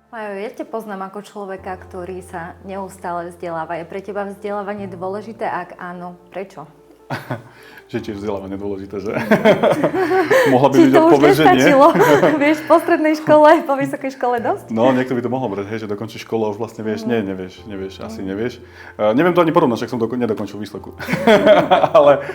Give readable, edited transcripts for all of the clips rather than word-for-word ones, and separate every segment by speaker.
Speaker 1: Majo, ja ťa poznám ako človeka, ktorý sa neustále vzdeláva. Je pre teba vzdelávanie dôležité? Ak áno, prečo?
Speaker 2: Že tiež vzdelávanie dôležité, že? Mohla by byť
Speaker 1: to
Speaker 2: odpoveď,
Speaker 1: už
Speaker 2: že nie.
Speaker 1: nestačilo? Vieš, po strednej škole, po vysokej škole dosť?
Speaker 2: No, niekto by to mohol brať, hej, že dokončíš školu a už vlastne vieš. Nie, nevieš, asi nevieš. Neviem to ani porovnať, však som nedokončil vysokú. Ale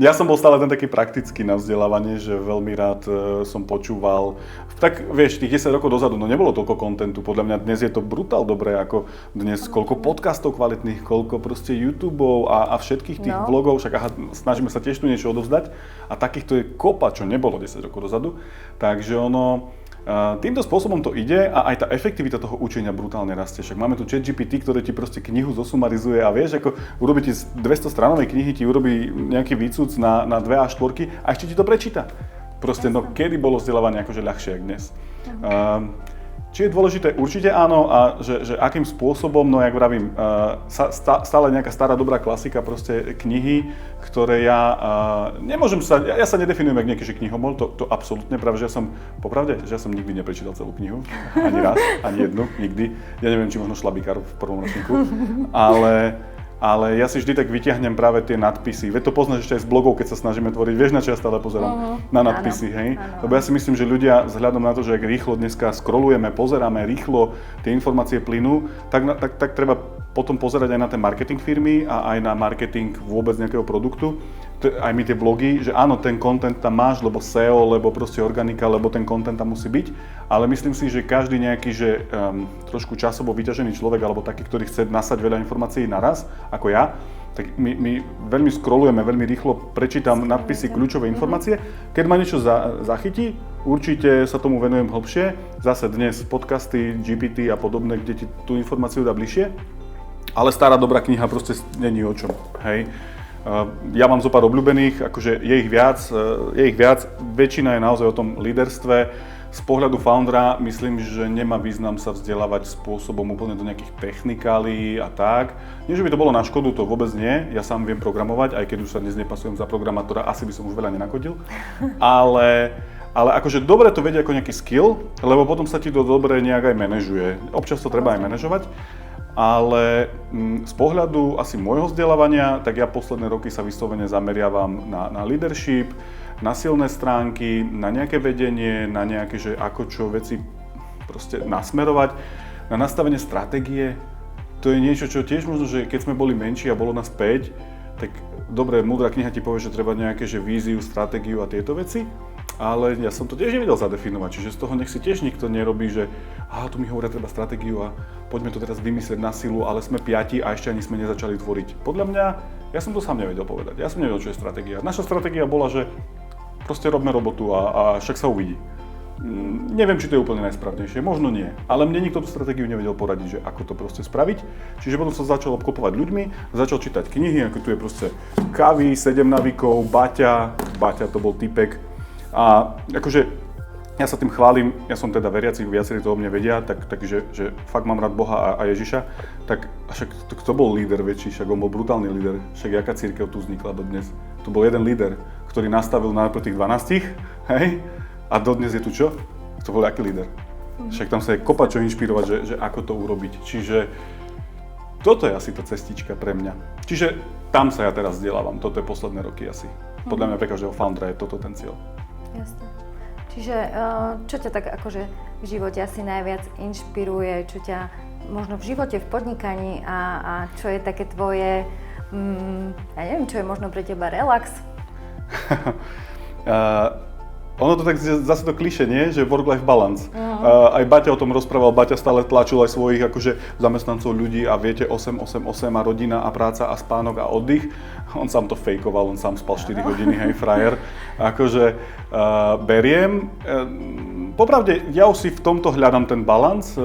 Speaker 2: ja som bol stále ten taký praktický na vzdelávanie, že veľmi rád som počúval. Tak vieš, tých 10 rokov dozadu, no nebolo toľko kontentu. Podľa mňa dnes je to brutál dobré, ako dnes koľko podcastov kvalitných, koľko proste YouTubeov a všetkých tých vlogov, však aha, snažíme sa tiež tu niečo odovzdať a takýchto je kopa, čo nebolo 10 rokov dozadu. Takže ono, týmto spôsobom to ide a aj tá efektivita toho učenia brutálne rastie. Však máme tu ChatGPT, ktoré ti proste knihu zosumarizuje a vieš, ako urobí ti z 200 stranovej knihy, ti urobí nejaký výcuc na 2 A4 a ešte ti to prečíta. Proste, no kedy bolo vzdelávanie akože ľahšie, ako dnes. Či je dôležité? Určite áno a že akým spôsobom, no jak vravím, stále nejaká stará dobrá klasika, proste knihy, ktoré ja sa nedefinujem ako nejaký knihomol, to absolútne práve, že ja som nikdy neprečítal celú knihu, ani raz, ani jednu, nikdy. Ja neviem, či možno Šlabikár v prvom ročníku, ale ja si vždy tak vyťahnem práve tie nadpisy. Veď to poznáš ešte aj z blogov, keď sa snažíme tvoriť. Vieš, na čo ja stále pozerám? Na nadpisy, hej? Lebo ja si myslím, že ľudia vzhľadom na to, že ak rýchlo dneska scrollujeme, pozeráme, rýchlo tie informácie plynú, tak treba potom pozerať aj na ten marketing firmy a aj na marketing vôbec nejakého produktu. Aj my tie blogy, že áno, ten content tam máš, lebo SEO, lebo proste organika, lebo ten content tam musí byť. Ale myslím si, že každý nejaký, že trošku časovo vyťažený človek, alebo taký, ktorý chce nasať veľa informácií naraz, ako ja, tak my veľmi scrollujeme, veľmi rýchlo prečítam nadpisy, kľúčové informácie. Keď ma niečo zachytí, určite sa tomu venujem hlbšie. Zase dnes podcasty, GPT a podobné, kde ti tú informáciu dá bližšie. Ale stará dobrá kniha proste není o čom, hej. Ja mám zo pár obľúbených, akože je ich viac, väčšina je naozaj o tom líderstve. Z pohľadu foundera myslím, že nemá význam sa vzdelávať spôsobom úplne do nejakých technikálií a tak. Nie, že by to bolo na škodu, to vôbec nie, ja sám viem programovať, aj keď už sa dnes nepasujem za programátora, asi by som už veľa nenakodil. Ale akože dobre to vedieť ako nejaký skill, lebo potom sa ti to dobre nejak aj manažuje. Občas to treba aj manažovať. Ale z pohľadu asi môjho vzdelávania, tak ja posledné roky sa vyslovene zameriavam na leadership, na silné stránky, na nejaké vedenie, na nejaké, že ako čo veci proste nasmerovať, na nastavenie stratégie. To je niečo, čo tiež možno, že keď sme boli menší a bolo nás 5, tak dobre, múdra kniha ti povie, že treba nejaké, že víziu, stratégiu a tieto veci. Ale ja som to tiež nevedel zadefinovať, čiže z toho nech si tiež nikto nerobí, že tu mi hovoria treba stratégiu a poďme to teraz vymyslieť na silu, ale sme 5 a ešte ani sme nezačali tvoriť. Podľa mňa, ja som to sám nevedel povedať, ja som nevedel, čo je stratégia. Naša stratégia bola, že proste robme robotu a však sa uvidí. Neviem, či to je úplne najsprávnejšie, možno nie, ale mne nikto tú stratégiu nevedel poradiť, že ako to proste spraviť. Čiže potom som začal obklopovať ľuďmi, začal čítať knihy, ako tu je proste Kavy, 7 návykov, Baťa to bol typek. A akože ja sa tým chválim, ja som teda veriaci, viacerí to o mne vedia, takže že fakt mám rád Boha a Ježiša, tak však kto bol líder väčší, však on bol brutálny líder, však jaká cirkev tu vznikla dodnes. To bol jeden líder, ktorý nastavil najprv tých 12, hej, a dodnes je tu čo? To bol aký líder? Však tam sa je kopa čo inšpirovať, že ako to urobiť, čiže toto je asi tá cestička pre mňa. Čiže tam sa ja teraz vzdelávam, toto je posledné roky asi. Podľa mňa pre každého foundera je toto ten cieľ.
Speaker 1: Jasne. Čiže čo ťa tak akože v živote asi najviac inšpiruje, čo ťa možno v živote, v podnikaní a čo je také tvoje, ja neviem, čo je možno pre teba relax?
Speaker 2: Ono to tak zase to klišé, nie? Že work-life balance. Aj Baťa o tom rozprával, Baťa stále tlačil aj svojich akože zamestnancov ľudí a viete 8 a rodina a práca a spánok a oddych. On sám to fejkoval, on sám spal 4 hodiny, hej, frajer. Akože beriem. Popravde, ja už si v tomto hľadám ten balans.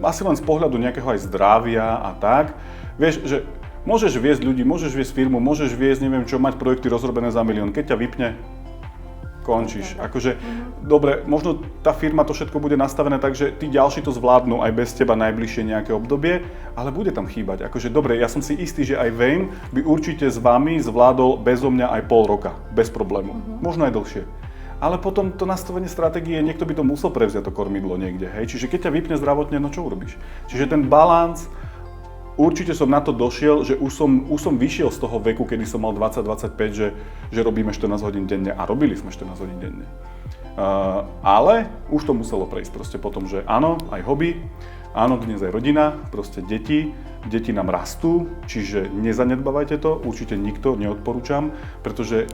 Speaker 2: Asi len z pohľadu nejakého aj zdravia a tak. Vieš, že môžeš viesť ľudí, môžeš viesť firmu, môžeš viesť, neviem čo, mať projekty rozrobené za 1 000 000. Keď ťa vypne, končíš. Akože, dobre, možno tá firma to všetko bude nastavené tak, že tí ďalší to zvládnu aj bez teba najbližšie nejaké obdobie, ale bude tam chýbať. Akože, dobre, ja som si istý, že aj Wayne by určite s vami zvládol bezo mňa aj pol roka, bez problému. Možno aj dlhšie. ale potom to nastavenie stratégie, niekto by to musel prevziať to kormidlo niekde, hej. Čiže keď ťa vypne zdravotne, no čo urobíš? Čiže ten balans, určite som na to došiel, že už som vyšiel z toho veku, kedy som mal 20-25, že robíme 14 hodín denne a robili sme 14 hodín denne. Ale už to muselo prejsť proste potom, že áno, aj hobby, áno, dnes aj rodina, proste deti nám rastú, čiže nezanedbávajte to, určite nikto neodporúčam, pretože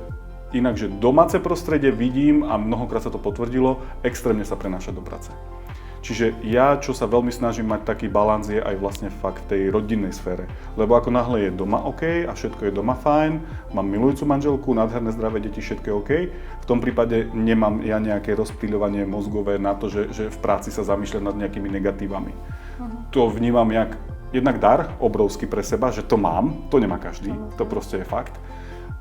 Speaker 2: inakže domáce prostredie vidím a mnohokrát sa to potvrdilo, extrémne sa prenáša do práce. Čiže ja, čo sa veľmi snažím mať taký balans, je aj vlastne fakt v tej rodinnej sfére. Lebo ako náhle je doma OK a všetko je doma fajn, mám milujúcu manželku, nádherné zdravé deti, všetko je OK, v tom prípade nemám ja nejaké rozptýľovanie mozgové na to, že v práci sa zamýšľam nad nejakými negatívami. To vnímam jednak dar obrovský pre seba, že to mám, to nemá každý, to proste je fakt.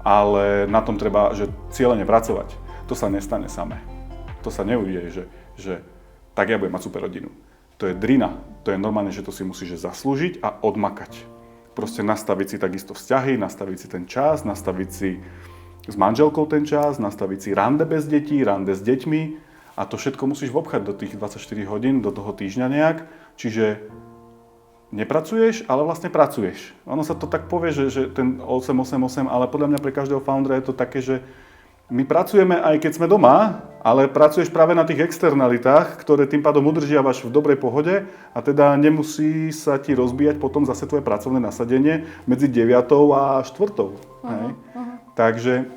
Speaker 2: Ale na tom treba, že cieľene pracovať. To sa nestane samé. To sa neudeje, že tak ja budem mať super rodinu. To je drina. To je normálne, že to si musíš zaslúžiť a odmakať. Proste nastaviť si takisto vzťahy, nastaviť si ten čas, nastaviť si s manželkou ten čas, nastaviť si rande bez detí, rande s deťmi a to všetko musíš vopchať do tých 24 hodín, do toho týždňa nejak. Čiže nepracuješ, ale vlastne pracuješ. Ono sa to tak povie, že ten 8-8-8, ale podľa mňa pre každého foundera je to také, že my pracujeme aj keď sme doma, ale pracuješ práve na tých externalitách, ktoré tým pádom udržiavaš v dobrej pohode a teda nemusí sa ti rozbíjať potom zase tvoje pracovné nasadenie medzi 9 a 4. Takže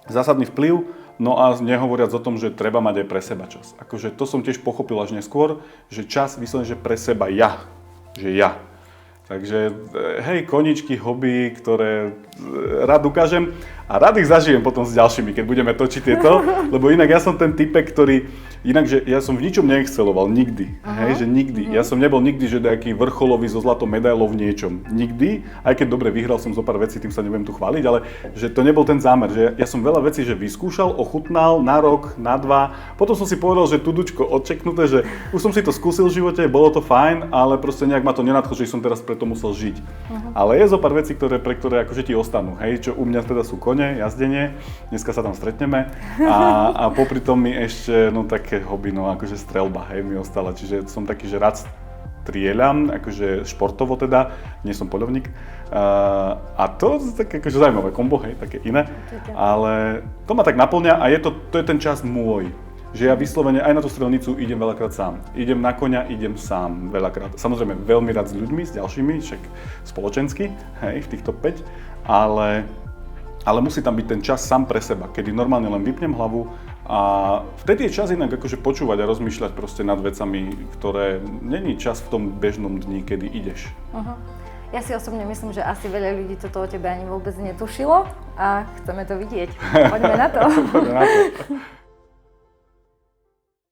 Speaker 2: zásadný vplyv, no a nehovoriac o tom, že treba mať aj pre seba čas. Akože to som tiež pochopil až neskôr, že čas vyslovene, že pre seba ja. Takže hej, koničky, hobby, ktoré rád ukážem a rád ich zažijem potom s ďalšími, keď budeme točiť tieto, lebo inak ja som ten typek, ktorý, že ja som v ničom neexceloval, nikdy, hej, že nikdy. Ja som nebol nikdy, že nejaký vrcholový so zlatou medailou v niečom, nikdy, aj keď dobre vyhral som zo pár vecí, tým sa nebudem tu chváliť, ale že to nebol ten zámer, že ja som veľa vecí, že vyskúšal, ochutnal na rok, na 2, potom som si povedal, že tudučko odčeknuté, že už som si to skúsil v živote, bolo to fajn, ale proste nejak ma to nenadchlo, že som teraz preto musel žiť. Ale je zo pár vecí, pre ktoré akože ti ostanú, hej, čo u mňa teda sú kone, jazdenie, dneska sa tam stretneme a popri tom mi ešte, no také hobby, no akože streľba, hej, mi ostala, čiže som taký, že rád strieľam, akože športovo teda, nie som poľovník a to je také akože zaujímavé kombo, hej, také iné, ale to ma tak naplňa a to je ten čas môj. Že ja vyslovene aj na tú strelnicu idem veľakrát sám. Idem na koňa, idem sám veľakrát. Samozrejme veľmi rád s ľuďmi, s ďalšími, však spoločensky, hej, v týchto 5, ale musí tam byť ten čas sám pre seba, kedy normálne len vypnem hlavu a vtedy je čas inak akože počúvať a rozmýšľať proste nad vecami, ktoré není čas v tom bežnom dni, kedy ideš.
Speaker 1: Ja si osobne myslím, že asi veľa ľudí toto o tebe ani vôbec netušilo a chceme to vidieť. Poďme na to.
Speaker 2: Poďme na to.